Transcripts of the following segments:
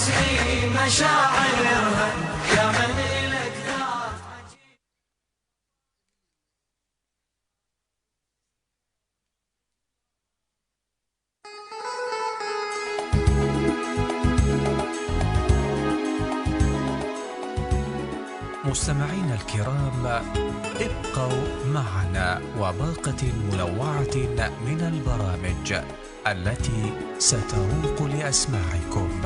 تسعي مشاعرها يا من لك ذات عجيب. مستمعينا الكرام، ابقوا معنا وباقة منوعة من البرامج التي ستروق لأسماعكم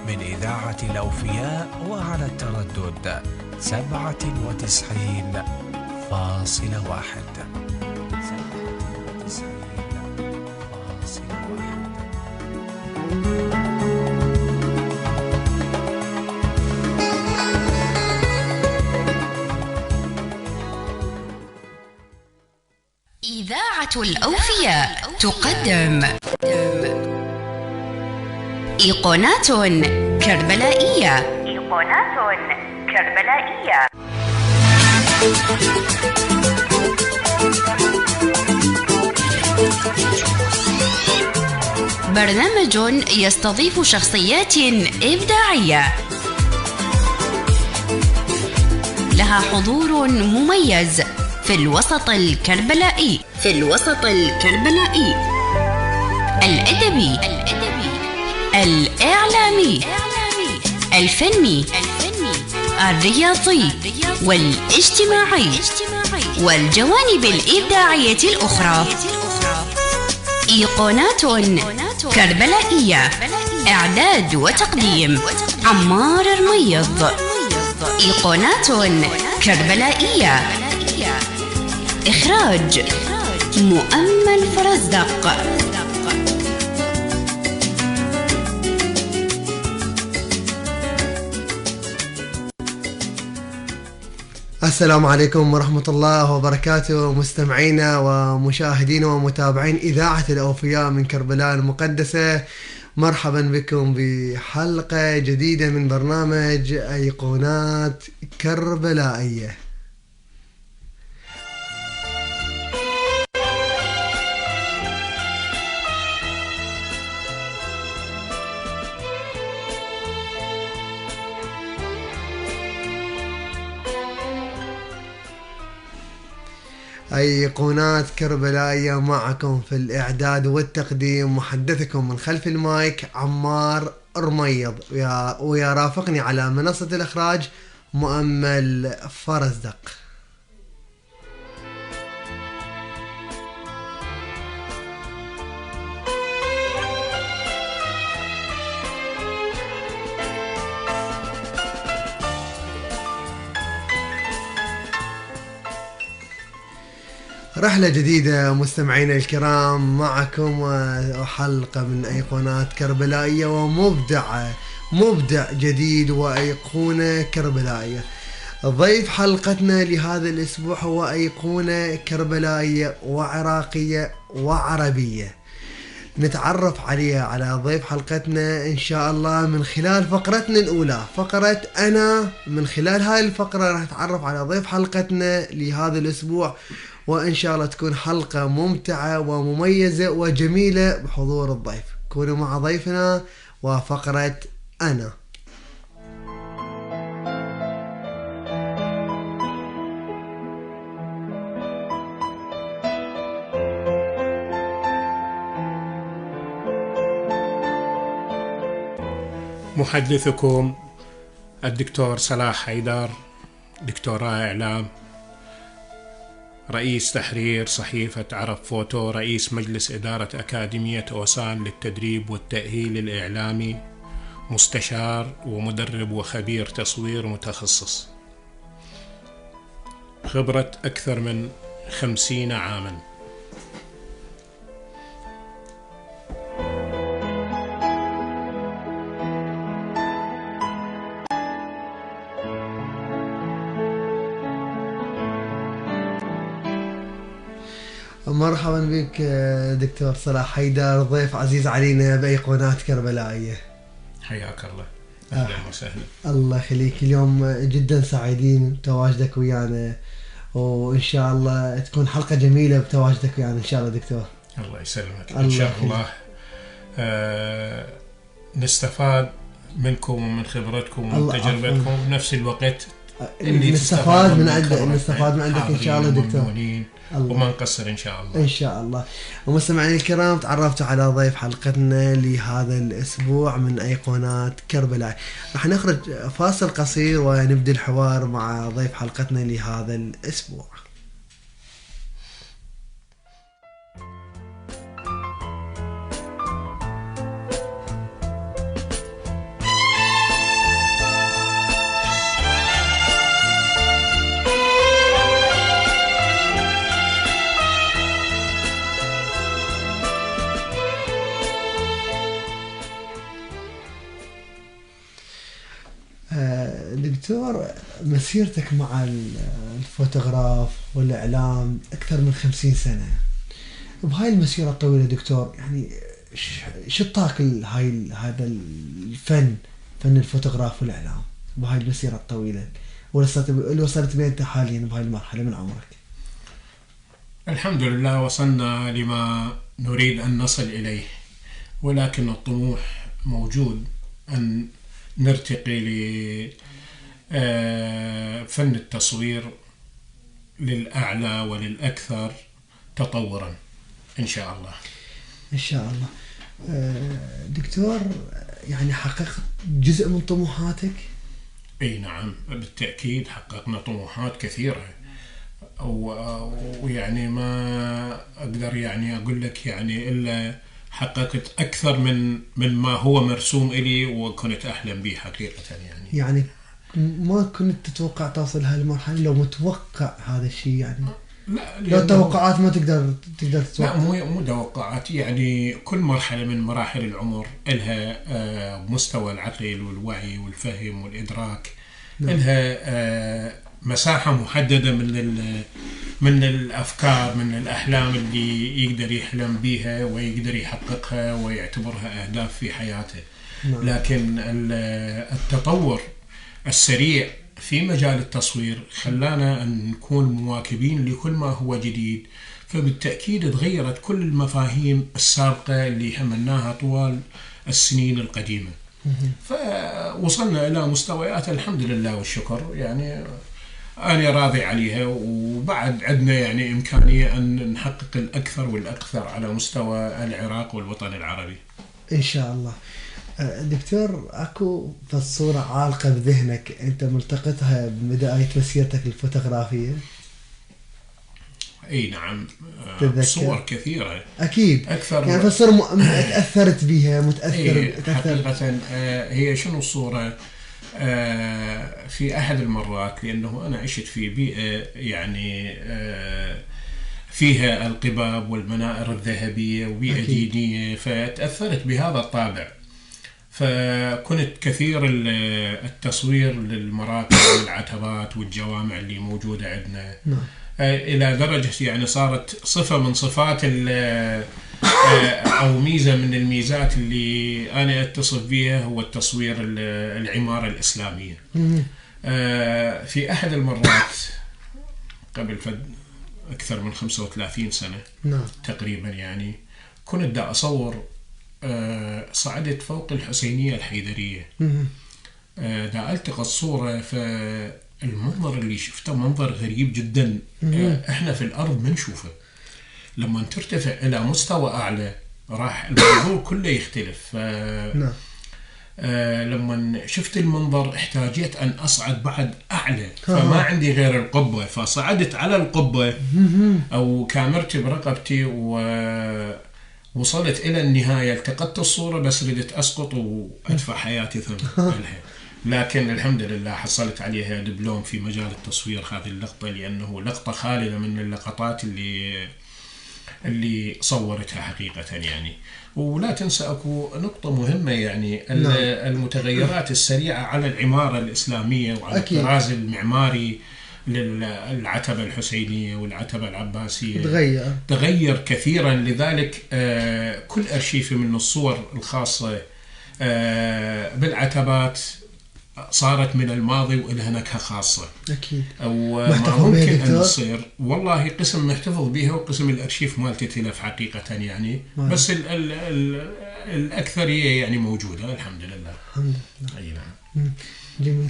من إذاعة الأوفياء وعلى التردد 97.1. إذاعة الأوفياء تقدم إيقونات كربلائية. برنامج يستضيف شخصيات إبداعية لها حضور مميز في الوسط الكربلائي، الأدبي، الإعلامي، الفني، الرياضي والاجتماعي والجوانب الإبداعية الأخرى. إيقونات كربلائية، إعداد وتقديم عمار رميض. إيقونات كربلائية، إخراج مؤمل فرزدق. السلام عليكم ورحمة الله وبركاته، مستمعينا ومشاهدينا ومتابعين إذاعة الأوفياء من كربلاء المقدسة. مرحبا بكم بحلقة جديدة من برنامج أيقونات كربلائية. أيقونات كربلائية معكم في الإعداد والتقديم، محدثكم من خلف المايك عمار رميض، ويرافقني على منصة الإخراج مؤمل فرزدق. رحلة جديدة مستمعينا الكرام معكم، وحلقة من أيقونات كربلائية ومبدع جديد وأيقونة كربلائية. ضيف حلقتنا لهذا الأسبوع هو أيقونة كربلائية وعراقية وعربية. نتعرف عليها على ضيف حلقتنا إن شاء الله من خلال فقرتنا الأولى، فقرة أنا. من خلال هاي الفقرة راح نتعرف على ضيف حلقتنا لهذا الأسبوع، وإن شاء الله تكون حلقة ممتعة ومميزة وجميلة بحضور الضيف. كونوا مع ضيفنا وفقرة أنا. محدثكم الدكتور صلاح حيدر، دكتوراه إعلام، رئيس تحرير صحيفة عرب فوتو، رئيس مجلس إدارة أكاديمية أوسان للتدريب والتأهيل الإعلامي، مستشار ومدرب وخبير تصوير متخصص، خبرة أكثر من 50 عاما. مرحبا بك دكتور صلاح حيدر، ضيف عزيز علينا بأيقونات كربلائية. حياك الله، أهلا وسهلا. الله يخليك، اليوم جدا سعيدين بتواجدك ويانا، وإن شاء الله تكون حلقة جميلة بتواجدك ويانا إن شاء الله دكتور. الله يسلمك. إن شاء الله نستفاد منكم ومن خبرتكم ومن الله تجربتكم عفواً. بنفس الوقت نستفاد من عندك ان شاء الله دكتور. الله. وما نقصر ان شاء الله. ان شاء الله. ومستمعينا الكرام، تعرفتوا على ضيف حلقتنا لهذا الاسبوع من ايقونات كربلاء. راح نخرج فاصل قصير ونبدا الحوار مع ضيف حلقتنا لهذا الاسبوع. دكتور، مسيرتك مع الفوتوغراف والإعلام أكثر من 50 سنة. بهاي المسيرة الطويلة دكتور، يعني شطاك هذا الفن، فن الفوتوغراف والإعلام، بهاي المسيرة الطويلة اللي وصلت بها أنت حاليا بهاي المرحلة من عمرك؟ الحمد لله وصلنا لما نريد أن نصل إليه، ولكن الطموح موجود أن نرتقي لفن التصوير للأعلى وللأكثر تطورا إن شاء الله. إن شاء الله. دكتور، يعني حققت جزء من طموحاتك؟ أي نعم بالتأكيد حققنا طموحات كثيرة، ويعني ما أقدر يعني أقول لك يعني إلا حققت أكثر من ما هو مرسوم إلي وكنت أحلم به حقيقة. يعني ما كنت تتوقع توصل هالمرحلة؟ لو متوقع هذا الشيء يعني؟ لا، لو توقعات ما تقدر تتوقع. لا، مو توقعات. يعني كل مرحلة من مراحل العمر إلها مستوى العقل والوعي والفهم والإدراك. إلها مساحة محددة من الأفكار، من الأحلام اللي يقدر يحلم بيها ويقدر يحققها ويعتبرها أهداف في حياته. لكن التطور السريع في مجال التصوير خلانا أن نكون مواكبين لكل ما هو جديد، فبالتأكيد تغيرت كل المفاهيم السابقة اللي همناها طوال السنين القديمة. فوصلنا إلى مستويات الحمد لله والشكر، يعني أنا راضي عليها، وبعد عندنا يعني إمكانية أن نحقق الأكثر والأكثر على مستوى العراق والوطن العربي إن شاء الله. دكتور، أكو الصورة عالقة بذهنك أنت ملتقطها ببداية مسيرتك الفوتوغرافية؟ أي نعم، صور كثيرة أكيد أكثر. يعني فالصورة تأثرت بها حقيقة. هي شنو الصورة؟ في أحد المرات، لأنه أنا عشت في بيئة يعني فيها القباب والمنائر الذهبية وبيئة دينية، فتأثرت بهذا الطابع. فكنت كثير التصوير للمراكز والعتبات والجوامع اللي موجودة عندنا، إلى درجة يعني صارت صفة من صفات أو ميزة من الميزات اللي أنا أتصف بها هو التصوير العمارة الإسلامية. في أحد المرات قبل أكثر من 35 سنة تقريبا، يعني كنت دا أصور، صعدت فوق الحسينية الحيدرية، دا ألتقط صورة، فالمنظر اللي شفته منظر غريب جدا. إحنا في الأرض ما نشوفه، لما ترتفع إلى مستوى أعلى راح المنظور كله يختلف. لما شفت المنظر احتاجت أن أصعد بعد أعلى، فما عندي غير القبة، فصعدت على القبة أو كاميرتي برقبتي ووصلت إلى النهاية، التقطت الصورة بس ردت أسقط وأدفع حياتي ثمنها. لكن الحمد لله حصلت عليها دبلوم في مجال التصوير هذه اللقطة، لأنه لقطة خالدة من اللقطات اللي صورتها حقيقة. يعني ولا تنسى أكو نقطة مهمة، يعني المتغيرات السريعة على العمارة الإسلامية وعلى الطراز المعماري للعتبة الحسينية والعتبة العباسية تغير كثيرا. لذلك كل أرشيف من الصور الخاصة بالعتبات صارت من الماضي وإلها نكهة خاصة. اكيد. أو ما محتفظ بها ممكن أن دكتور؟ تصير. والله قسم محتفظ بها وقسم الأرشيف مالتي تلف حقيقة يعني. بس الأكثرية يعني موجودة الحمد لله. الحمد لله. أي نعم. جميل.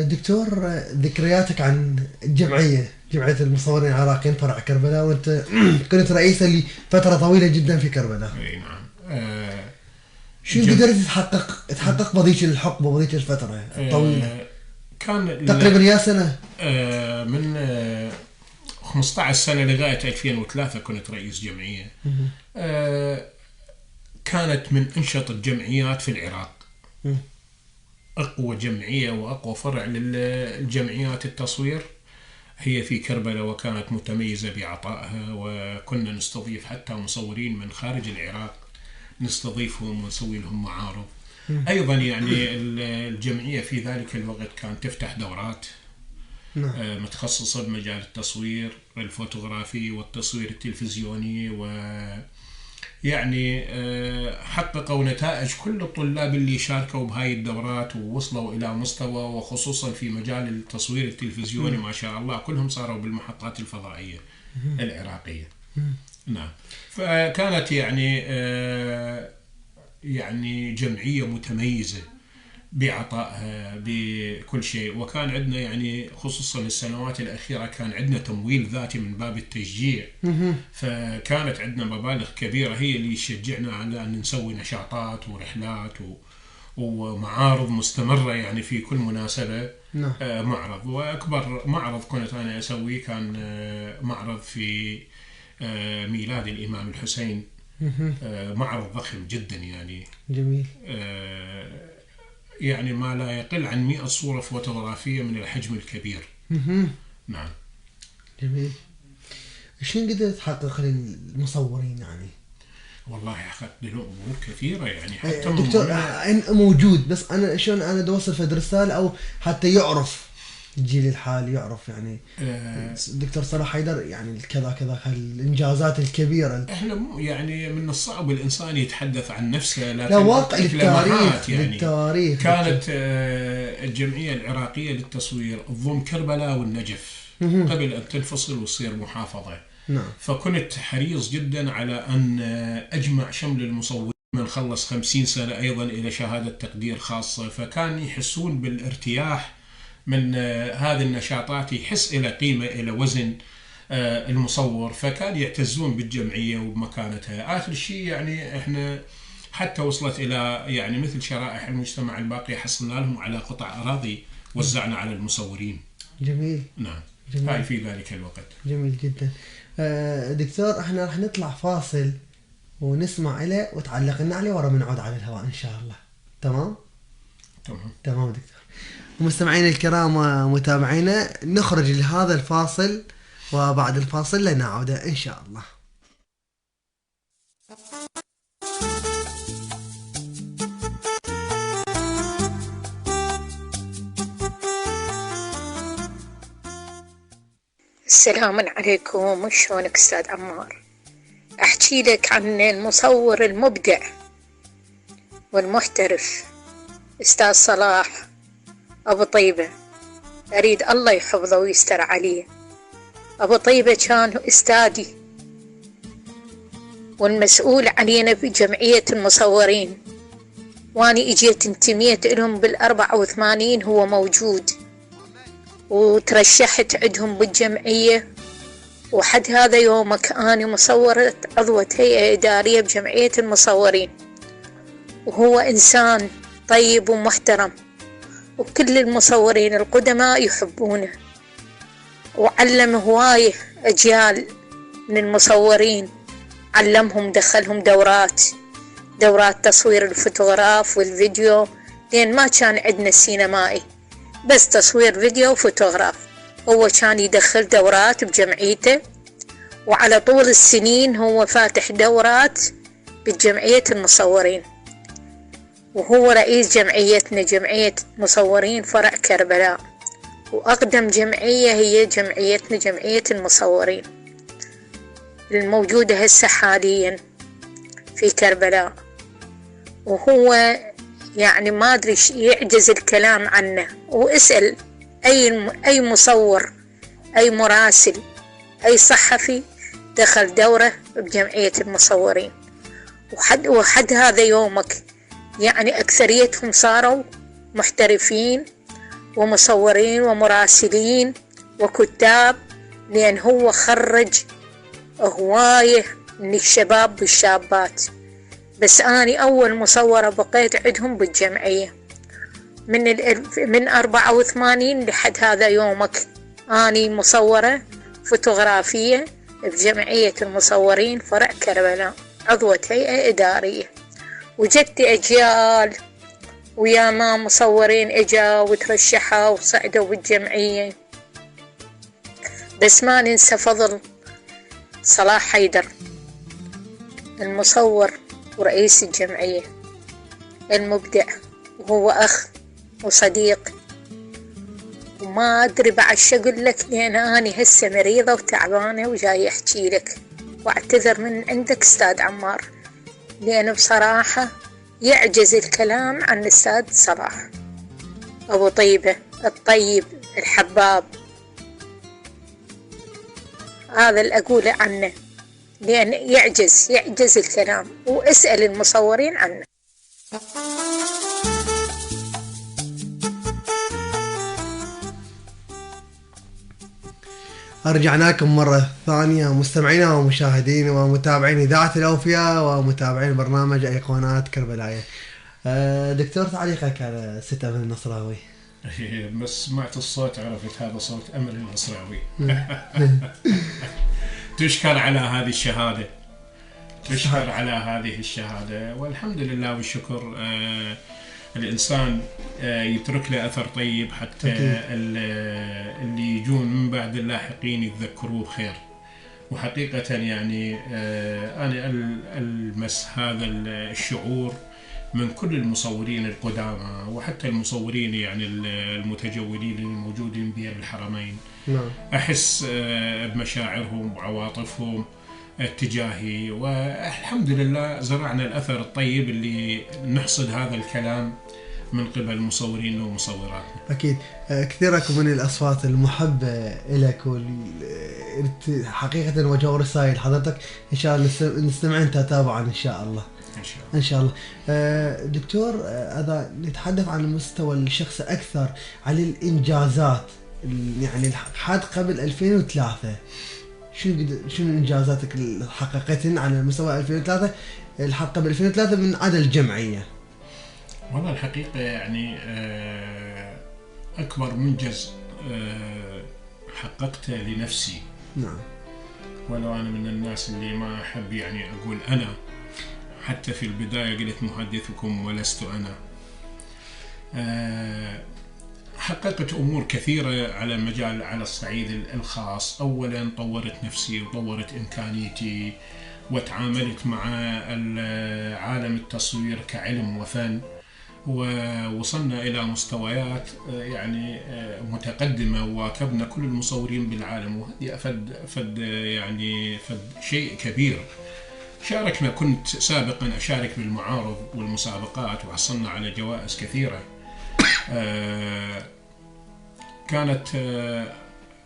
دكتور، ذكرياتك عن جمعية المصورين العراقيين فرع كربلاء، وانت كنت رئيسا لفترة طويلة جدا في كربلاء. أي نعم. شو قدرت تحقق بهذيك الحقبة وبهذيك الفترة الطويلة؟ كان تقريبا يا سنة؟ من 15 سنة لغاية 2003 كنت رئيس جمعية. كانت من أنشط الجمعيات في العراق. أقوى جمعية وأقوى فرع للجمعيات التصوير هي في كربلاء، وكانت متميزة بعطائها، وكنا نستضيف حتى مصورين من خارج العراق، نستضيفهم ونسوي لهم معارض. أيضا يعني الجمعية في ذلك الوقت كانت تفتح دورات متخصصة بمجال التصوير الفوتوغرافي والتصوير التلفزيوني، يعني حققوا نتائج كل الطلاب اللي شاركوا بهاي الدورات ووصلوا إلى مستوى، وخصوصا في مجال التصوير التلفزيوني ما شاء الله كلهم صاروا بالمحطات الفضائية العراقية. نعم. فكانت يعني جمعية متميزة بعطائها بكل شيء، وكان عندنا يعني خصوصا السنوات الأخيرة كان عندنا تمويل ذاتي من باب التشجيع. فكانت عندنا مبالغ كبيرة هي اللي يشجعنا على أن نسوي نشاطات ورحلات ومعارض مستمرة، يعني في كل مناسبة معرض. وأكبر معرض كنت أنا أسويه كان معرض في ميلاد الإمام الحسين، معرض ضخم جدا يعني. جميل. يعني ما لا يقل عن 100 صورة فوتوغرافية من الحجم الكبير. نعم. جميل. شنو قدرت تحقق للمصورين يعني؟ والله أخذت له أمور كثيرة يعني. حتى دكتور موجود، بس أنا شلون أنا دوصل في رسالة أو حتى يعرف الجيل الحالي يعرف يعني دكتور صلاح حيدر يعني كذا كذا الإنجازات الكبيرة. احنا يعني من الصعب الإنسان يتحدث عن نفسه، لكن لا واقع للتاريخ يعني للتاريخ. كانت الجمعية العراقية للتصوير تضم كربلاء والنجف قبل أن تنفصل وتصير محافظة. نعم. فكنت حريص جدا على أن أجمع شمل المصورين من خلص 50 سنة أيضا إلى شهادة تقدير خاصة، فكان يحسون بالارتياح من هذه النشاطات، يحس إلى قيمة إلى وزن المصور، فكان يعتزون بالجمعية وبمكانتها. آخر شيء يعني إحنا حتى وصلت إلى يعني مثل شرائح المجتمع الباقي حصلنا لهم على قطع أراضي وزعنا على المصورين. جميل. نعم. جميل. هاي في ذلك الوقت. جميل جدا. دكتور احنا راح نطلع فاصل ونسمع إليه وتعلق لنا عليه ورا بنعود على الهواء إن شاء الله. تمام؟ تمام دكتور. مستمعينا الكرام ومتابعينا، نخرج لهذا الفاصل وبعد الفاصل لنعود إن شاء الله. السلام عليكم، شلونك أستاذ عمار؟ أحكي لك عن المصور المبدع والمحترف أستاذ صلاح أبو طيبة. أريد الله يحفظه ويستر عليه. أبو طيبة كان أستاذي والمسؤول علينا في جمعية المصورين، واني اجيت انتميت لهم بال84 هو موجود، وترشحت عندهم بالجمعية، وحد هذا يومك أنا مصورة عضوة هيئة إدارية بجمعية المصورين. وهو إنسان طيب ومحترم، وكل المصورين القدماء يحبونه، وعلم هواية أجيال من المصورين، علمهم دخلهم دورات تصوير الفوتوغراف والفيديو، لأن ما كان عندنا سينمائي بس تصوير فيديو وفوتوغراف. هو كان يدخل دورات بجمعيته، وعلى طول السنين هو فاتح دورات بجمعية المصورين، وهو رئيس جمعيتنا جمعية مصورين فرع كربلاء، وأقدم جمعية هي جمعيتنا جمعية المصورين الموجودة هسه حاليا في كربلاء. وهو يعني ما أدري يعجز الكلام عنه. واسأل أي مصور، أي مراسل، أي صحفي دخل دورة بجمعية المصورين. وحد هذا يومك يعني أكثريتهم صاروا محترفين ومصورين ومراسلين وكتاب، لأن هو خرج هواية من الشباب والشابات. بس أنا أول مصورة بقيت عندهم بالجمعية من 84 لحد هذا يومك. أنا مصورة فوتوغرافية بجمعية المصورين فرع كربلاء، عضوة هيئة إدارية. وجدت أجيال ويا ما مصورين إجا وترشحوا وصعدوا بالجمعية. بس ما ننسى فضل صلاح حيدر المصور ورئيس الجمعية المبدع، وهو أخ وصديق. وما أدري بعد شو أقول لك، لأن أنا هسه مريضة وتعبانة وجاي أحكي لك، وأعتذر من عندك أستاذ عمار، لأن بصراحة يعجز الكلام عن الأستاذ صلاح أبو طيبة الطيب الحباب. هذا اللي أقوله عنه، لأن يعجز الكلام. واسأل المصورين عنه. رجعنا لكم مرة ثانية مستمعينا ومشاهدين ومتابعين إذاعة الأوفياء ومتابعين برنامج أيقونات كربلاية. دكتور، تعليقك على ست أمل النصراوي؟ بس سمعت الصوت عرفت هذا صوت أمل النصراوي. تشكر على هذه الشهادة، تشكر على هذه الشهادة، والحمد لله والشكر. الإنسان يترك له أثر طيب حتى اللي يجون من بعد اللاحقين يتذكروه بخير. وحقيقة يعني أنا ألمس هذا الشعور من كل المصورين القدامى، وحتى المصورين يعني المتجولين الموجودين بالحرمين. أحس بمشاعرهم وعواطفهم اتجاهي، والحمد لله زرعنا الأثر الطيب اللي نحصد هذا الكلام من قبل مصورين ومصورات. أكيد كثيرك من الأصوات المحبة لك حقيقة وجه رسائل حضرتك إن شاء الله نستمعين تتابعا إن شاء الله. إن شاء الله. دكتور، هذا نتحدث عن المستوى الشخصي أكثر، على الإنجازات يعني حد قبل 2003. شنو إنجازاتك اللي حققتن على المستوى 2003 الحق قبل 2003 من عدد الجمعية؟ والله الحقيقة يعني أكبر منجز حققته لنفسي. نعم. ولو أنا من الناس اللي ما أحب يعني أقول أنا، حتى في البداية قلت محدثكم ولست أنا. حققت أمور كثيرة على الصعيد الخاص. أولا طورت نفسي وطورت إمكانيتي، وتعاملت مع عالم التصوير كعلم وفن، ووصلنا إلى مستويات يعني متقدمة، وواكبنا كل المصورين بالعالم، وهذه أفد يعني شيء كبير. شاركنا، كنت سابقا أشارك بالمعارض والمسابقات وحصلنا على جوائز كثيرة. كانت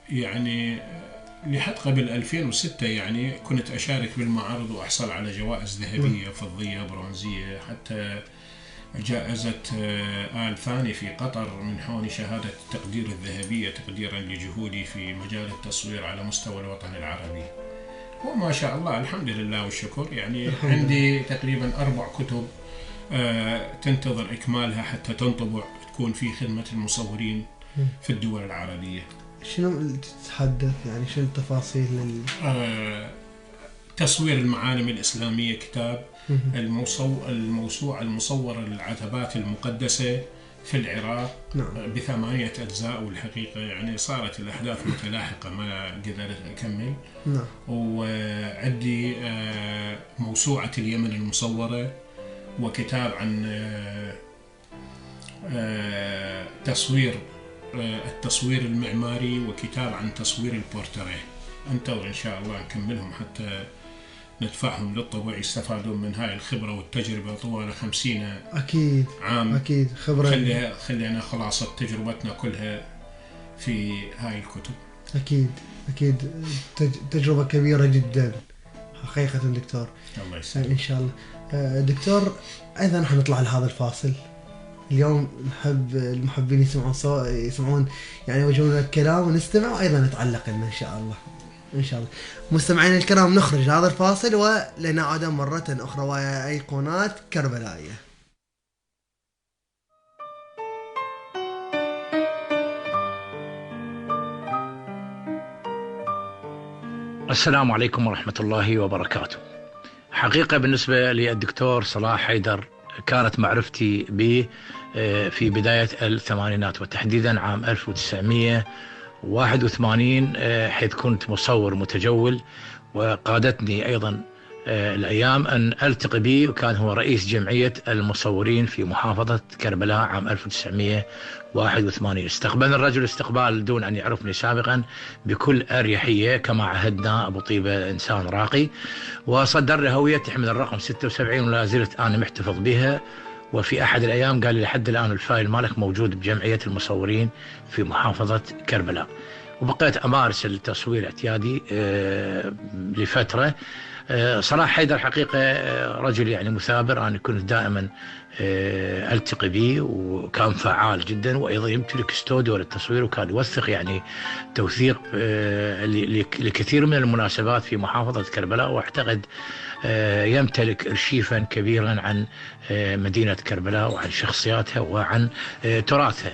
يعني لحد قبل 2006 يعني كنت أشارك بالمعارض وأحصل على جوائز ذهبية فضية برونزية، حتى جائزة آل ثاني في قطر منحوني شهادة التقدير الذهبية تقديرا لجهودي في مجال التصوير على مستوى الوطن العربي. وما شاء الله الحمد لله والشكر يعني عندي تقريبا 4 كتب تنتظر إكمالها حتى تنطبع، تكون في خدمة المصورين في الدول العربية. شنو تتحدث يعني شنو التفاصيل تصوير المعالم الإسلامية، كتاب الموسوعة المصورة للعتبات المقدسة في العراق. نعم. ب8 أجزاء، والحقيقة يعني صارت الأحداث متلاحقة ما قدرت أكمل. نعم. وعندي موسوعة اليمن المصورة، وكتاب عن التصوير المعماري، وكتاب عن تصوير البورتريه. انتظر إن شاء الله نكملهم حتى ندفعهم للطبع يستفادون من هاي الخبرة والتجربة طوال 50 أكيد عام. أكيد خبرة. خلينا خلاصة تجربتنا كلها في هاي الكتب. أكيد تجربة كبيرة جدا حقيقة دكتور. الله يسلمك. إن شاء الله. دكتور أيضا نحن نطلع لهذا الفاصل اليوم، نحب المحبين يسمعون يعني يوجهون الكلام ونستمع وأيضا نتعلق لنا إن شاء الله. إن شاء الله. مستمعين الكرام نخرج هذا الفاصل ولنعود مرة أخرى ويا أيقونات كربلائية. السلام عليكم ورحمة الله وبركاته. حقيقة بالنسبة للدكتور صلاح حيدر كانت معرفتي به في بداية الثمانينات وتحديدا عام 1981 حيث كنت مصور متجول، وقادتني أيضا الأيام أن ألتقي به، وكان هو رئيس جمعية المصورين في محافظة كربلاء عام 1981. استقبلنا الرجل استقبال دون أن يعرفني سابقا بكل أريحية كما عهدنا. أبو طيبة إنسان راقي، وصدر لي هوية تحمل الرقم 76 ولا زلت أنا محتفظ بها. وفي أحد الأيام قال لي لحد الآن الفايل مالك موجود بجمعية المصورين في محافظة كربلاء. وبقيت أمارس التصوير اعتيادي لفترة. صلاح حيدر حقيقة رجل يعني مثابر، أنا كنت دائما ألتقي به، وكان فعال جدا، وأيضا يمتلك استوديو للتصوير، وكان يوثق يعني توثيق لكثير من المناسبات في محافظة كربلاء. وأعتقد يمتلك أرشيفا كبيرا عن مدينة كربلاء وعن شخصياتها وعن تراثها.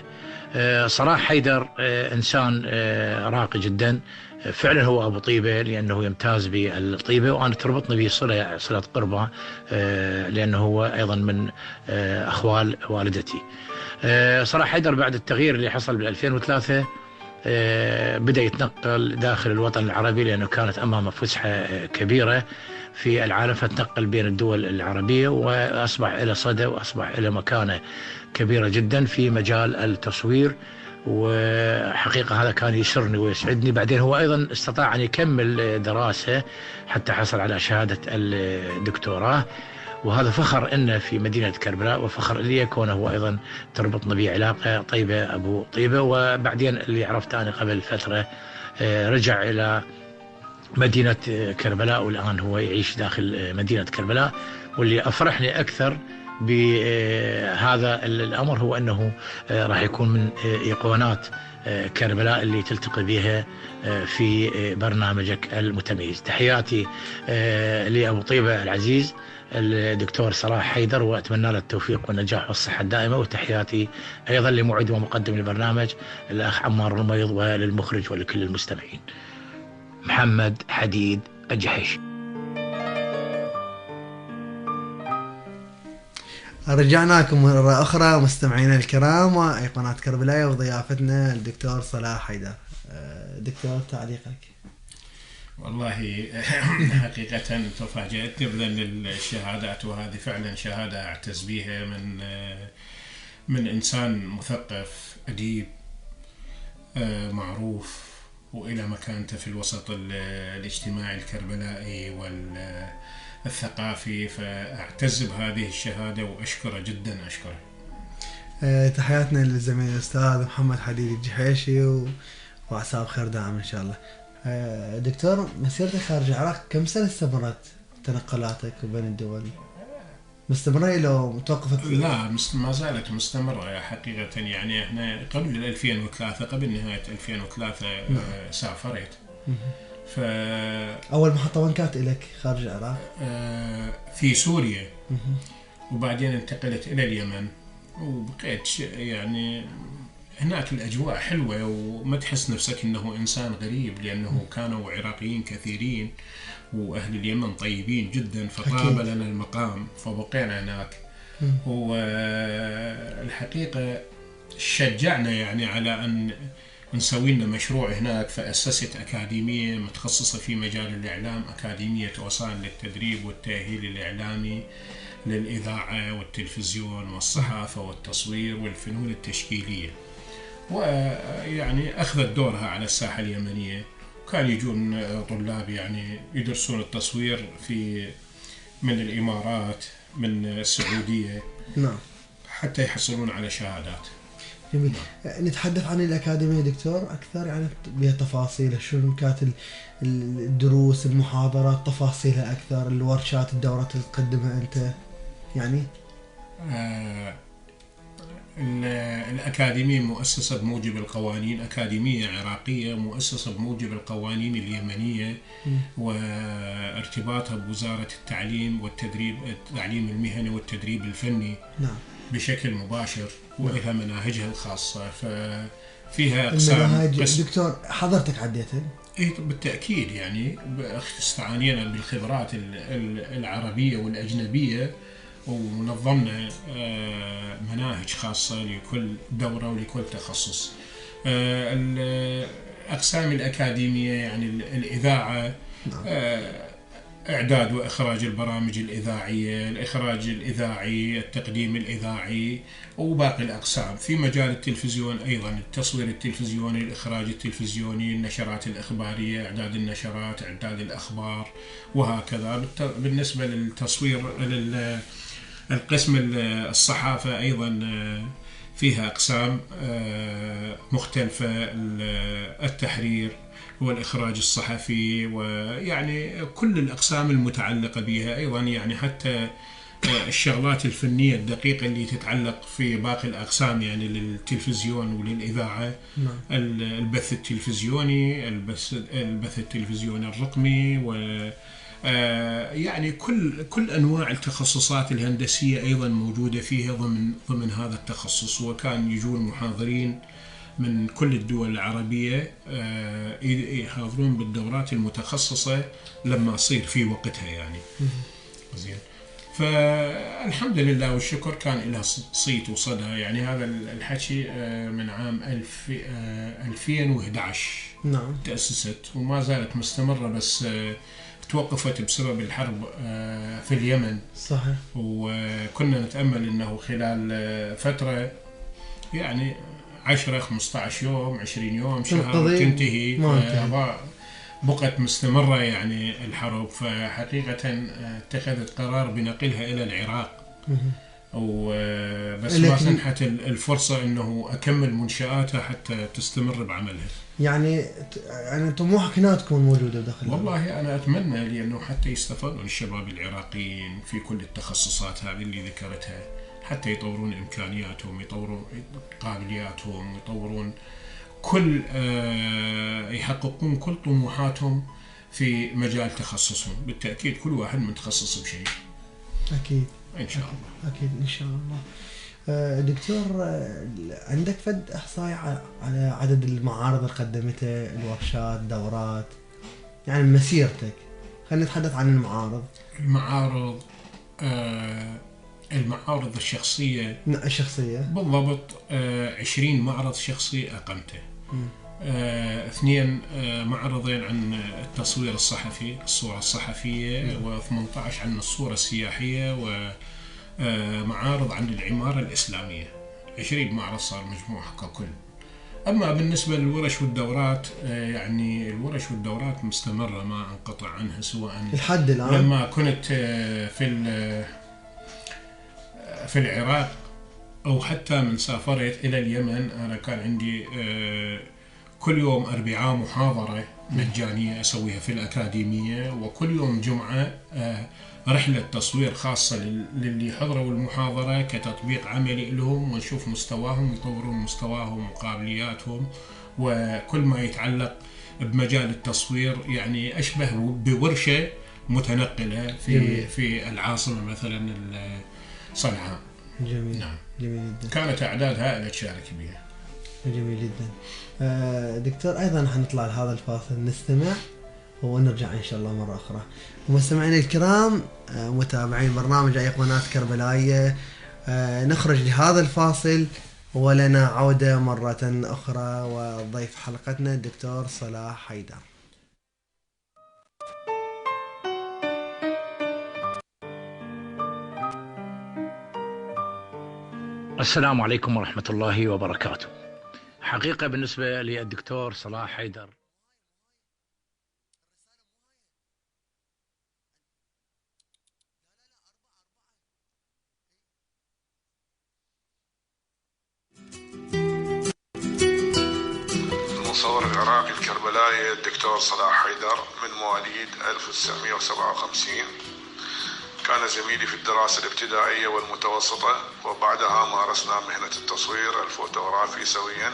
صلاح حيدر إنسان راقي جدا فعلا. هو أبو طيبة لأنه يمتاز بالطيبة، وأنا تربطني به صلة قربة لأنه هو أيضا من أخوال والدتي. صلاح حيدر بعد التغيير اللي حصل بال 2003 بدأ يتنقل داخل الوطن العربي، لأنه كانت أمامه فسحة كبيرة في العالم، فتنقل بين الدول العربية وأصبح إلى صدى وأصبح إلى مكانة كبيرة جدا في مجال التصوير. وحقيقة هذا كان يسرني ويسعدني. بعدين هو أيضا استطاع أن يكمل دراسة حتى حصل على شهادة الدكتوراه، وهذا فخر إنه في مدينة كربلاء، وفخر لي كونه هو أيضا تربطنا به علاقة طيبة أبو طيبة. وبعدين اللي عرفت أنا قبل فترة رجع إلى مدينة كربلاء، والآن هو يعيش داخل مدينة كربلاء. واللي أفرحني أكثر بهذا الأمر هو أنه راح يكون من إيقونات كربلاء اللي تلتقي بها في برنامجك المتميز. تحياتي لأبو طيبة العزيز الدكتور صلاح حيدر، وأتمنى له التوفيق والنجاح والصحة الدائمة. وتحياتي أيضا لمعد ومقدم البرنامج الأخ عمار الميض، وللمخرج ولكل المستمعين. محمد حديد الجحيش. رجعنا لكم مرة أخرى مستمعينا الكرام وأيقونات كربلاء وضيافتنا الدكتور صلاح حيدر. دكتور تعليقك. والله حقيقة تفاجأتني بأن الشهادات، وهذه فعلا شهادة أعتز بها من إنسان مثقف أديب معروف وإلى مكانته في الوسط الاجتماعي الكربلائي والثقافي. فأعتز بهذه الشهادة وأشكره جدا أشكره. تحياتنا للزميل الأستاذ محمد حديد الجحيشي وعساه بخير دائما إن شاء الله. دكتور، مسيرتك خارج العراق كم سنة استمرت تنقلاتك بين الدول؟ مستمرة لو توقفت؟ لا، ما زالت مستمرة حقيقة. يعني احنا قبل 2003 قبل نهاية 2003 سافرت. أول محطة وين كانت لك خارج العراق؟ في سوريا. وبعدين انتقلت إلى اليمن، وبقيت يعني هناك الأجواء حلوة، وما تحس نفسك إنه إنسان غريب، لأنه كانوا عراقيين كثيرين وأهل اليمن طيبين جدا، فطاب لنا المقام فبقينا هناك. والحقيقة شجعنا يعني على أن نسوي لنا مشروع هناك، فأسست أكاديمية متخصصة في مجال الإعلام، أكاديمية أوسان للتدريب والتأهيل الإعلامي للإذاعة والتلفزيون والصحافة والتصوير والفنون التشكيلية. ويعني أخذت دورها على الساحة اليمنية، كان يجون طلاب يعني يدرسون التصوير من الإمارات، من السعودية، نعم. حتى يحصلون على شهادات. جميل. نتحدث عن الأكاديمية دكتور أكثر، يعني بها تفاصيل، شنو كانت الدروس، المحاضرات، تفاصيلها أكثر، الورشات، الدورات اللي تقدمها أنت يعني. الأكاديمية مؤسسة بموجب القوانين، أكاديمية عراقية مؤسسة بموجب القوانين اليمنية، وارتباطها بوزارة التعليم والتدريب، التعليم المهني والتدريب الفني. نعم. بشكل مباشر، ولها مناهجها الخاصة، ففيها أقسام. دكتور حضرتك عديتها؟ اي بالتأكيد، يعني استعانينا بالخبرات العربية والأجنبية، ونظمنا مناهج خاصة لكل دورة ولكل تخصص. الأقسام الأكاديمية يعني الإذاعة، إعداد وإخراج البرامج الإذاعية، الإخراج الإذاعي، التقديم الإذاعي، وباقي الأقسام. في مجال التلفزيون أيضا التصوير التلفزيوني، الإخراج التلفزيوني، النشرات الإخبارية، إعداد النشرات، إعداد الأخبار، وهكذا. بالنسبة للتصوير القسم الصحافة أيضا فيها أقسام مختلفة، التحرير والإخراج الصحفي، ويعني كل الأقسام المتعلقة بها أيضا، يعني حتى الشغلات الفنية الدقيقة اللي تتعلق في باقي الأقسام، يعني للتلفزيون وللإذاعة. البث التلفزيوني، البث التلفزيوني الرقمي، و يعني كل أنواع التخصصات الهندسية أيضا موجودة فيها ضمن هذا التخصص. وكان يجون محاضرين من كل الدول العربية يحاضرون بالدورات المتخصصة لما يصير في وقتها يعني. زين. فالحمد لله والشكر كان لها صيت وصدى، يعني هذا الحكي من عام 2011 نعم تأسست، وما زالت مستمرة، بس توقفت بسبب الحرب في اليمن. صحيح. وكنا نتأمل أنه خلال فترة يعني 10-15 يوم 20 يوم شهر تنتهي، بقت مستمرة يعني الحرب. فحقيقة اتخذت قرار بنقلها إلى العراق، وبس ما سنحت الفرصة أنه أكمل منشآتها حتى تستمر بعملها. يعني طموحك هنا تكون موجودة داخل؟ والله أنا أتمنى، لأنه حتى يستفادون الشباب العراقيين في كل التخصصات هذه اللي ذكرتها، حتى يطورون إمكانياتهم، يطورون قابلياتهم، يطورون يحققون كل طموحاتهم في مجال تخصصهم. بالتأكيد كل واحد متخصص بشيء. أكيد إن شاء الله. أكيد إن شاء الله. دكتور، عندك فد إحصائي على عدد المعارض اللي قدمتها، الورشات، دورات، يعني مسيرتك؟ خلينا نتحدث عن المعارض الشخصية. الشخصية بالضبط 20 معرض شخصي أقمته. 2 معرضين عن التصوير الصحفي، الصورة الصحفية، و18 عن الصورة السياحية، ومعارض عن العمارة الإسلامية. 20 معرض صار مجموعة ككل. أما بالنسبة للورش والدورات، يعني الورش والدورات مستمرة ما انقطع عنها، سواء لحد الآن. لما كنت في العراق، أو حتى من سافرت إلى اليمن، أنا كان عندي كل يوم أربعاء محاضرة مجانية أسويها في الأكاديمية، وكل يوم جمعة رحلة تصوير خاصة للي حضروا المحاضرة كتطبيق عملي لهم، ونشوف مستواهم، يطورون مستواهم وقابلياتهم، وكل ما يتعلق بمجال التصوير، يعني أشبه بورشة متنقلة في العاصمة مثلا صنعاء. جميل. نعم. جميل جدا. كانت أعداد هائلة تشارك بها. جميل جدا. دكتور، أيضا حنطلع لهذا الفاصل نستمع ونرجع إن شاء الله مرة أخرى. مستمعينا الكرام، متابعين برنامج أيقونات كربلائية، نخرج لهذا الفاصل ولنا عودة مرة أخرى، وضيف حلقتنا الدكتور صلاح حيدر. السلام عليكم ورحمة الله وبركاته. حقيقة بالنسبة للدكتور صلاح حيدر المصور العراقي الكربلائي الدكتور صلاح حيدر من مواليد 1957. كان زميلي في الدراسة الابتدائية والمتوسطة، وبعدها مارسنا مهنة التصوير الفوتوغرافي سويا.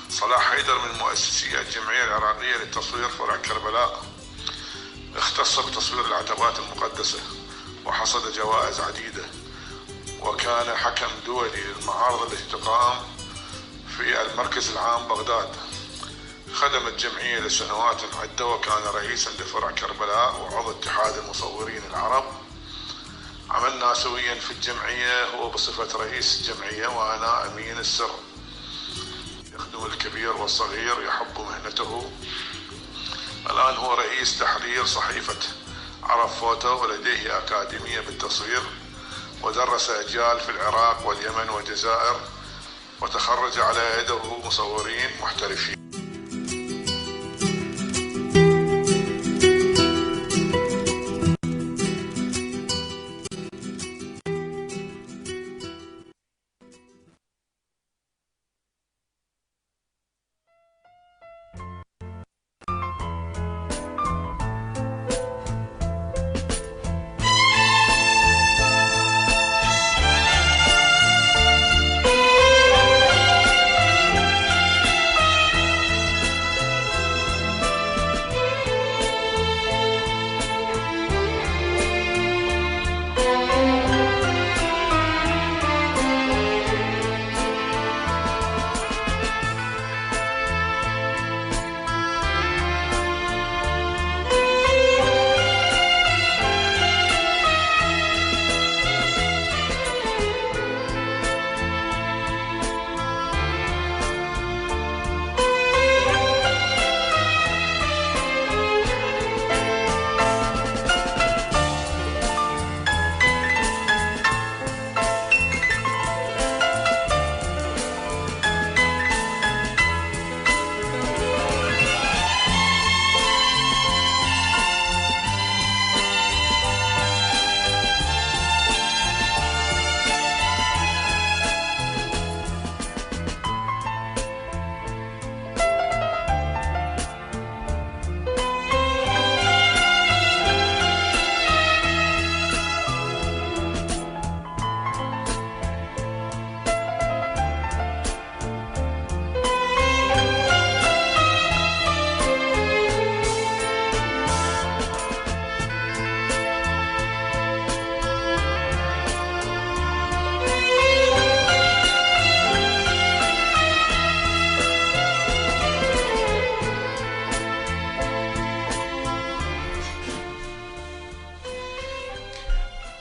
صلاح حيدر من مؤسسي الجمعية العراقية للتصوير فرع كربلاء، اختص بتصوير العتبات المقدسة وحصد جوائز عديدة، وكان حكم دولي للمعارض التي تقام في المركز العام بغداد. خدم الجمعية لسنوات عدة، وكان رئيسا لفرع كربلاء وعضو اتحاد المصورين العرب. عملنا سويا في الجمعية، هو بصفة رئيس الجمعية وأنا أمين السر. يخدم الكبير والصغير، يحب مهنته. الآن هو رئيس تحرير صحيفة عرب فوتو، ولديه أكاديمية بالتصوير، ودرس أجيال في العراق واليمن والجزائر، وتخرج على يده مصورين محترفين.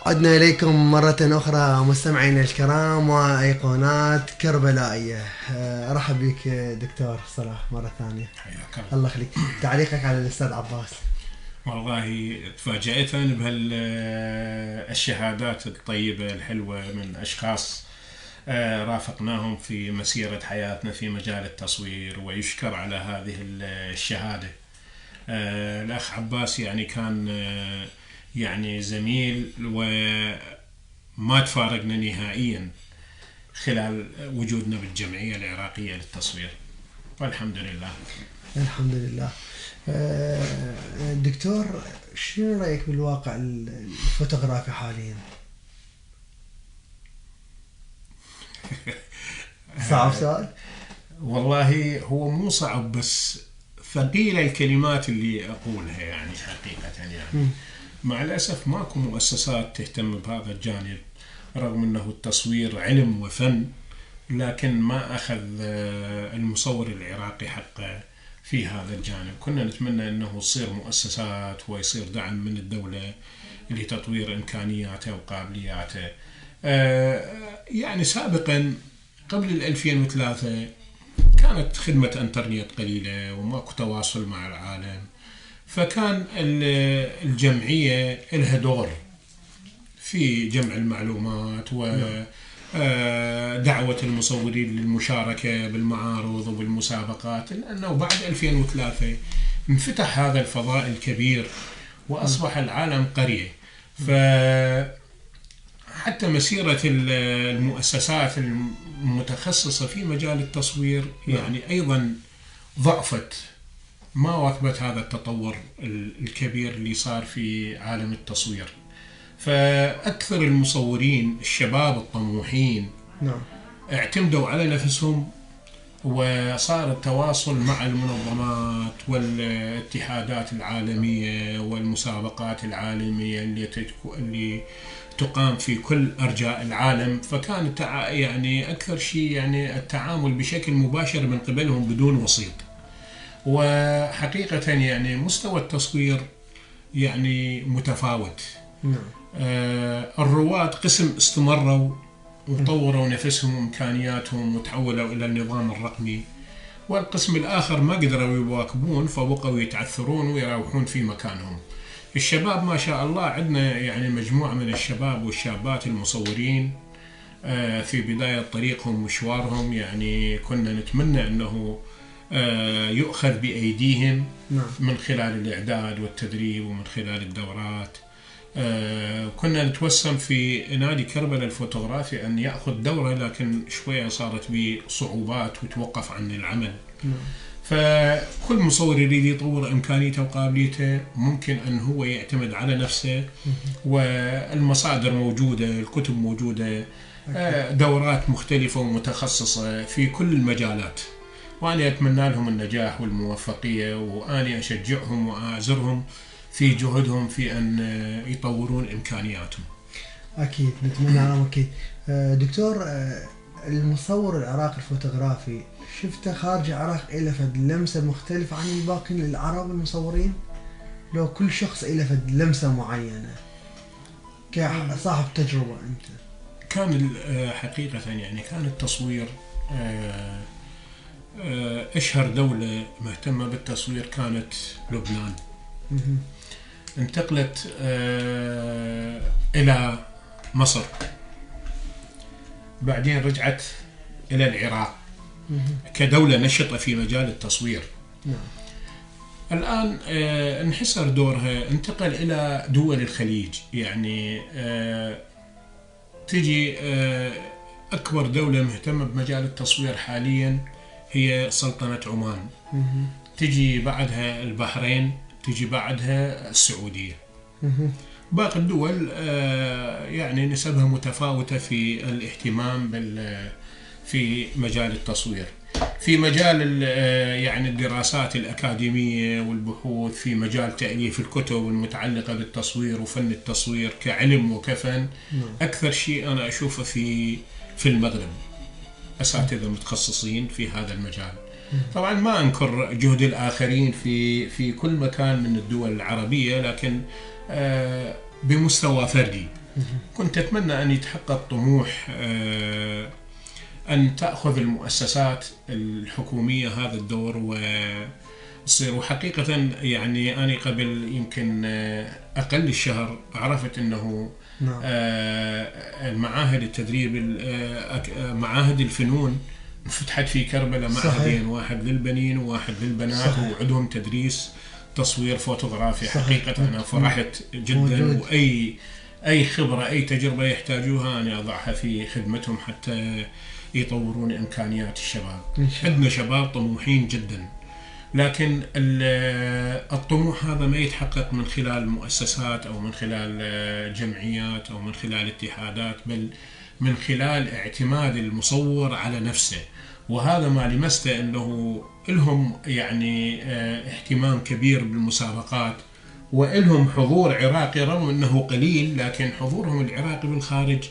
عدنا إليكم مرة أخرى مستمعينا الكرام وأيقونات كربلائية. أرحب بك دكتور صلاح مرة ثانية. حياك الله يخليك. تعليقك على الأستاذ عباس. والله تفاجأت بهالشهادات الطيبة الحلوة من أشخاص رافقناهم في مسيرة حياتنا في مجال التصوير، ويشكر على هذه الشهادة. الأخ عباس يعني كان يعني زميل وما تفارقنا نهائيا خلال وجودنا بالجمعية العراقية للتصوير، والحمد لله. الحمد لله. دكتور، شنو رأيك بالواقع الفوتوغرافي حاليا؟ صعب سؤال؟ والله هو مو صعب، بس ثقيلة الكلمات اللي أقولها يعني حقيقة يعني. مع الأسف ماكو مؤسسات تهتم بهذا الجانب، رغم أنه التصوير علم وفن، لكن ما أخذ المصور العراقي حقه في هذا الجانب. كنا نتمنى أنه تصير مؤسسات ويصير دعم من الدولة لتطوير إمكانياته وقابلياته. يعني سابقا قبل 2003 كانت خدمة انترنت قليلة وماكو تواصل مع العالم، فكان الجمعية لها دور في جمع المعلومات ودعوة المصورين للمشاركة بالمعارض وبالمسابقات، لأنه بعد 2003 انفتح هذا الفضاء الكبير وأصبح العالم قرية. فحتى مسيرة المؤسسات المتخصصة في مجال التصوير يعني أيضا ضعفت، ما واكبت هذا التطور الكبير اللي صار في عالم التصوير. فأكثر المصورين الشباب الطموحين نعم اعتمدوا على نفسهم، وصار التواصل مع المنظمات والاتحادات العالمية والمسابقات العالمية اللي تقام في كل أرجاء العالم. فكان يعني أكثر شيء يعني التعامل بشكل مباشر من قبلهم بدون وسيط. وحقيقة يعني مستوى التصوير يعني متفاوت. الرواد قسم استمروا وطوروا نفسهم وإمكانياتهم وتحولوا إلى النظام الرقمي، والقسم الآخر ما قدروا يواكبون فبقوا يتعثرون ويروحون في مكانهم. الشباب ما شاء الله عندنا يعني مجموعة من الشباب والشابات المصورين في بداية طريقهم ومشوارهم، يعني كنا نتمنى أنه يؤخذ بأيديهم من خلال الإعداد والتدريب ومن خلال الدورات. كنا نتوسم في نادي كربلاء الفوتوغرافي أن يأخذ دورة، لكن شوية صارت بصعوبات وتوقف عن العمل. فكل مصور يريد يطور إمكانيته وقابليته ممكن أن هو يعتمد على نفسه، والمصادر موجودة، الكتب موجودة، دورات مختلفة ومتخصصة في كل المجالات. وأنا أتمنى لهم النجاح والموفقية، وأنا أشجعهم وأعزرهم في جهدهم في أن يطورون إمكانياتهم. أكيد نتمنى لهم. أكيد. دكتور، المصور العراقي الفوتوغرافي شفته خارج العراق إله فد لمسة مختلفة عن الباقي العرب المصورين؟ لو كل شخص إله فد لمسة معينة كصاحب تجربة أنت؟ كان حقيقة يعني كان التصوير أشهر دولة مهتمة بالتصوير كانت لبنان. انتقلت إلى مصر، بعدين رجعت إلى العراق كدولة نشطة في مجال التصوير. الآن انحسر دورها، انتقل إلى دول الخليج. يعني تجي أكبر دولة مهتمة بمجال التصوير حاليا هي سلطنة عمان، تجي بعدها البحرين، تجي بعدها السعودية. باقي الدول يعني نسبها متفاوتة في الاهتمام في مجال التصوير. في مجال يعني الدراسات الأكاديمية والبحوث، في مجال تأليف الكتب المتعلقة بالتصوير وفن التصوير كعلم وكفن، أكثر شيء أنا أشوفه في المغرب، أساتذة متخصصين في هذا المجال. طبعا ما أنكر جهد الآخرين في كل مكان من الدول العربية، لكن بمستوى فردي. كنت أتمنى أن يتحقق طموح أن تأخذ المؤسسات الحكومية هذا الدور وتصير. وحقيقة يعني أنا قبل يمكن أقل الشهر عرفت أنه المعاهد التدريب، معاهد الفنون فتحت في كربلاء، معهدين، واحد للبنين وواحد للبنات، وعندهم تدريس تصوير فوتوغرافي. حقيقة أنا فرحت جدا، وأي خبرة أي تجربة يحتاجوها أنا أضعها في خدمتهم حتى يطورون إمكانيات الشباب. عندنا شباب طموحين جدا، لكن الطموح هذا ما يتحقق من خلال مؤسسات أو من خلال جمعيات أو من خلال اتحادات، بل من خلال اعتماد المصور على نفسه. وهذا ما لمسته أنه لهم يعني اهتمام كبير بالمسابقات، وإلهم حضور عراقي رغم أنه قليل، لكن حضورهم العراقي بالخارج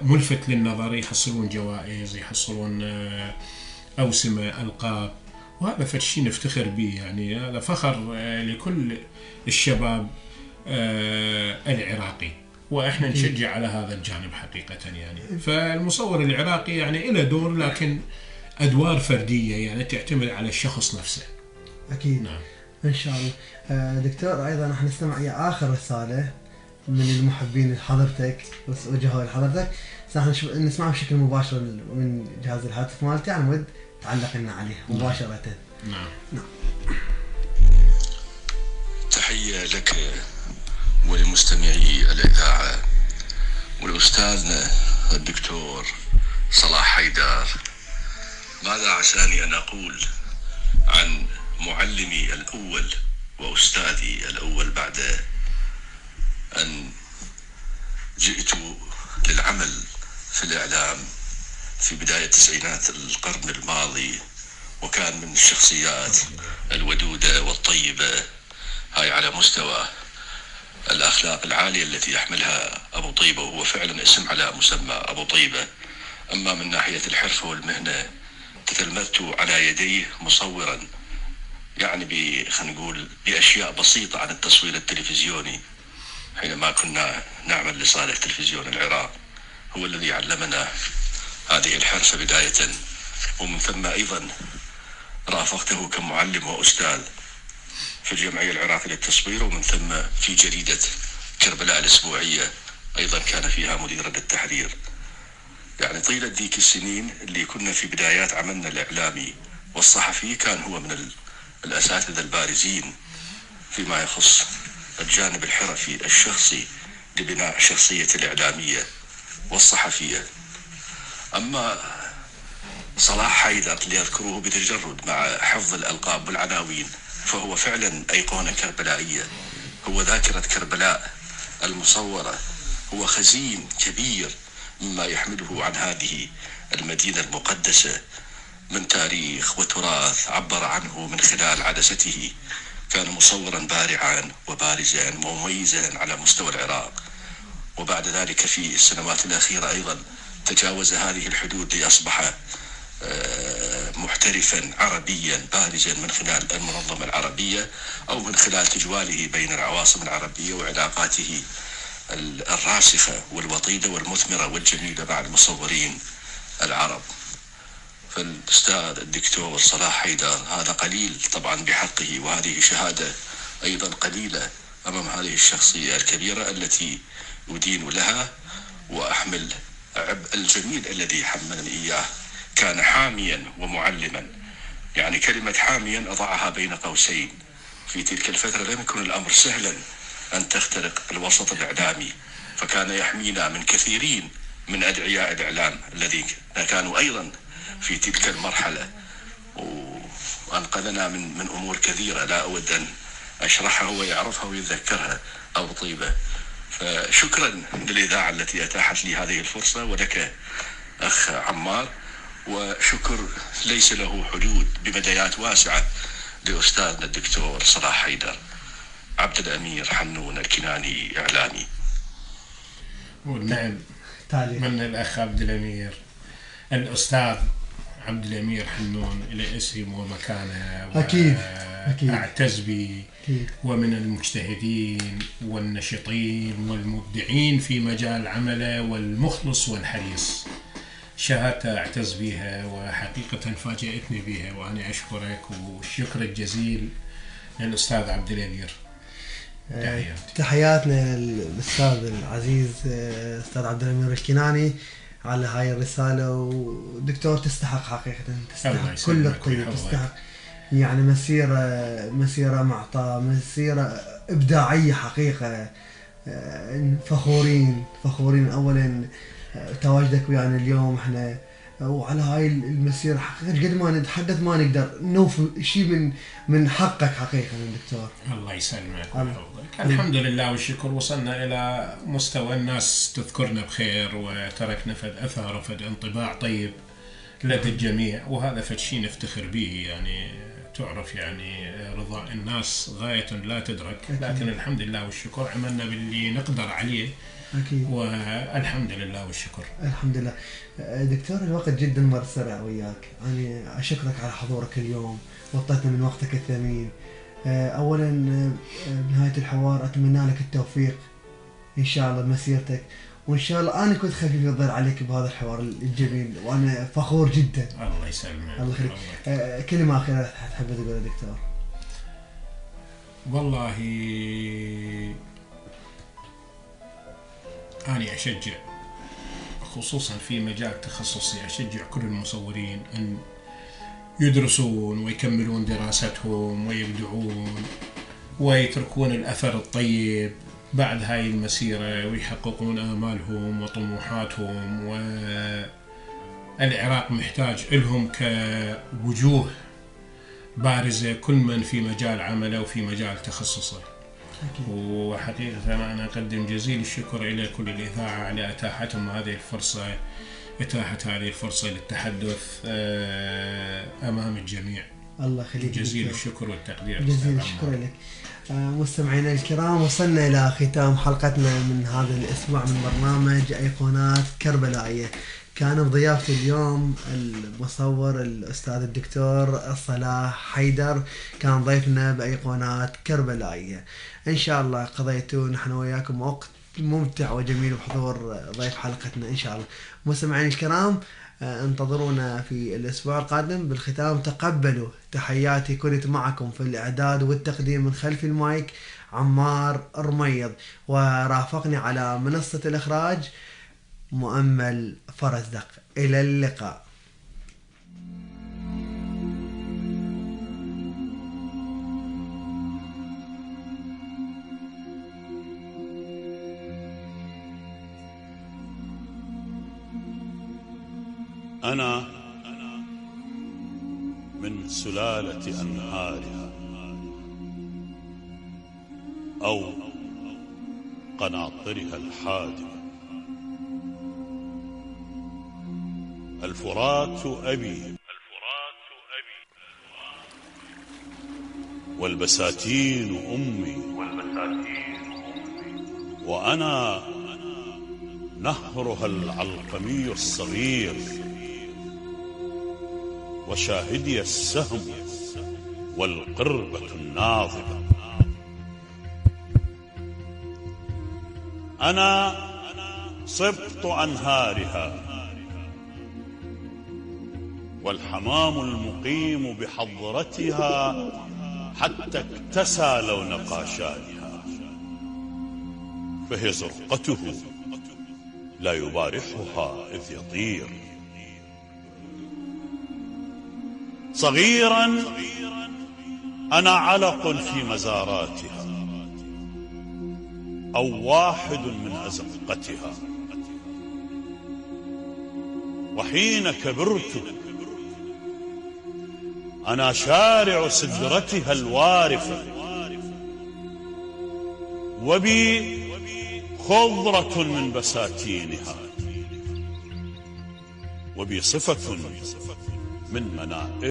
ملفت للنظر. يحصلون جوائز، يحصلون أوسمة، ألقاب، وهذا فشي نفتخر به. يعني هذا فخر لكل الشباب العراقي، وإحنا نشجع على هذا الجانب حقيقة. يعني فالمصور العراقي يعني له دور، لكن أدوار فردية يعني تعتمد على الشخص نفسه. أكيد. نعم. إن شاء الله. دكتور، أيضا نحن نستمع إلى آخر رسالة من المحبين لحضرتك، وجهوا لحضرتك، نسمعها بشكل مباشر من جهاز الهاتف مالتي، على مود تعلق لنا عليه مباشرة. نعم. تحية لك ولمستمعي الإذاعة ولأستاذنا الدكتور صلاح حيدر. ماذا عساني أن أقول معلمي الأول وأستاذي الأول بعد أن جئت للعمل في الإعلام في بداية تسعينات القرن الماضي، وكان من الشخصيات الودودة والطيبة هاي على مستوى الأخلاق العالية التي يحملها أبو طيبة، وهو فعلا اسم على مسمى أبو طيبة. أما من ناحية الحرفة والمهنة تتلمذت على يديه مصورا، يعني خلينا نقول بأشياء بسيطة عن التصوير التلفزيوني، حينما كنا نعمل لصالح تلفزيون العراق. هو الذي علمنا هذه الحرفة بداية، ومن ثم أيضا رافقته كمعلم وأستاذ في الجمعية العراقية للتصوير، ومن ثم في جريدة كربلاء الأسبوعية أيضا كان فيها مديرا للتحرير. يعني طيلة ذيك السنين اللي كنا في بدايات عملنا الإعلامي والصحفي، كان هو من الأساتذة البارزين فيما يخص الجانب الحرفي الشخصي لبناء شخصية الإعلامية والصحفية. أما صلاح حيدر ليذكره بتجرد مع حفظ الألقاب والعناوين، فهو فعلا أيقونة كربلائية، هو ذاكرة كربلاء المصورة، هو خزين كبير مما يحمله عن هذه المدينة المقدسة من تاريخ وتراث عبر عنه من خلال عدسته. كان مصورا بارعا وبارزا ومميزا على مستوى العراق، وبعد ذلك في السنوات الأخيرة أيضا تجاوز هذه الحدود لأصبح محترفا عربيا بارزا من خلال المنظمة العربية، أو من خلال تجواله بين العواصم العربية وعلاقاته الراسخة والوطيدة والمثمرة والجميلة مع المصورين العرب. فالأستاذ الدكتور صلاح حيدر هذا قليل طبعا بحقه، وهذه شهادة أيضا قليلة أمام هذه الشخصية الكبيرة التي أدين لها وأحمل عبء الجميل الذي حملني إياه. كان حاميا ومعلما، يعني كلمة حاميا أضعها بين قوسين. في تلك الفترة لم يكن الأمر سهلا أن تخترق الوسط الإعلامي، فكان يحمينا من كثيرين من أدعياء الإعلام الذين كانوا أيضا في تلك المرحلة، وأنقذنا من أمور كثيرة لا أود أن أشرحها ويعرفها ويتذكرها أبو طيبة. فشكرا للإذاعة التي أتاحت لي هذه الفرصة، ولك أخ عمار، وشكر ليس له حدود بمديات واسعة لأستاذنا الدكتور صلاح حيدر. عبد الأمير حنون الكناني إعلامي. والنعم من الأخ عبد الأمير، الأستاذ عبد الأمير حنون إلى اسم ومكانه، أكيد أعتز به، ومن المجتهدين والنشطين والمبدعين في مجال عمله والمخلص والحريص. شهادة أعتز بها وحقيقة فاجأتني بها، وأنا أشكرك والشكر الجزيل للأستاذ عبد الأمير. تحياتنا للأستاذ العزيز أستاذ عبد الأمير الكناني على هاي الرسالة. ودكتور تستحق حقيقة، تستحق كل الطيب، تستحق يعني مسيرة معطاء، مسيرة إبداعية حقيقة. فخورين أولا تواجدك ويانا اليوم احنا، وعلى هاي المسيرة حقيقة قد ما نتحدث ما نقدر نوفي شيء من حقك حقيقة من دكتور. الله يسلمك ويحفظك. الحمد لله والشكر، وصلنا إلى مستوى الناس تذكرنا بخير، وتركنا فد أثر وفد انطباع طيب لدى الجميع، وهذا فد شيء نفتخر به. يعني تعرف يعني رضاء الناس غاية لا تدرك، لكن الحمد لله والشكر عملنا باللي نقدر عليه. أكيد. والحمد لله والشكر. الحمد لله. دكتور الوقت جدا مر سرع وياك، أنا أشكرك على حضورك اليوم وأعطيتنا من وقتك الثمين. أولا بنهاية الحوار أتمنى لك التوفيق إن شاء الله بمسيرتك، وإن شاء الله أنا كنت خفيف الظل عليك بهذا الحوار الجميل، وأنا فخور جدا. الله يسلمك. الله يخليك. كلمة أخيرة تحب تقولها دكتور؟ والله أنا أشجع خصوصا في مجال تخصصي، أشجع كل المصورين أن يدرسون ويكملون دراستهم ويبدعون ويتركون الأثر الطيب بعد هاي المسيرة، ويحققون آمالهم وطموحاتهم. والعراق محتاج لهم كوجوه بارزة كل من في مجال عمله وفي مجال تخصصه. وحقيقة أنا أقدم جزيل الشكر إلى كل الإذاعة على إتاحتهم هذه الفرصة، إتاحة هذه الفرصة للتحدث أمام الجميع. الله يخليك. جزيل الشكر والتقدير. جزيل الشكر لك. مستمعينا الكرام، وصلنا إلى ختام حلقتنا من هذا الأسبوع من برنامج أيقونات كربلائية. كان بضيافتي اليوم المصور الأستاذ الدكتور صلاح حيدر، كان ضيفنا بأيقونات كربلائية. إن شاء الله قضيتوا نحن وياكم وقت ممتع وجميل بحضور ضيف حلقتنا إن شاء الله. مستمعين الكرام، انتظرونا في الأسبوع القادم. بالختام تقبلوا تحياتي، كنت معكم في الإعداد والتقديم من خلف المايك عمار رميض، ورافقني على منصة الإخراج مؤمل فرزدق. إلى اللقاء. أنا من سلالة أنهارها أو قناطرها الحادمة. الفرات أبي والبساتين أمي، وأنا نهرها العلقمي الصغير وشاهدي السهم والقربة الناظرة. أنا صبط أنهارها والحمام المقيم بحضرتها حتى اكتسى لون قاشانها، فهي زرقته لا يبارحها إذ يطير. صغيرا أنا علق في مزاراتها أو واحد من أزقتها، وحين كبرت أنا شارع سدرتها الوارفة، وبي خضرة من بساتينها، وبي صفة من منائر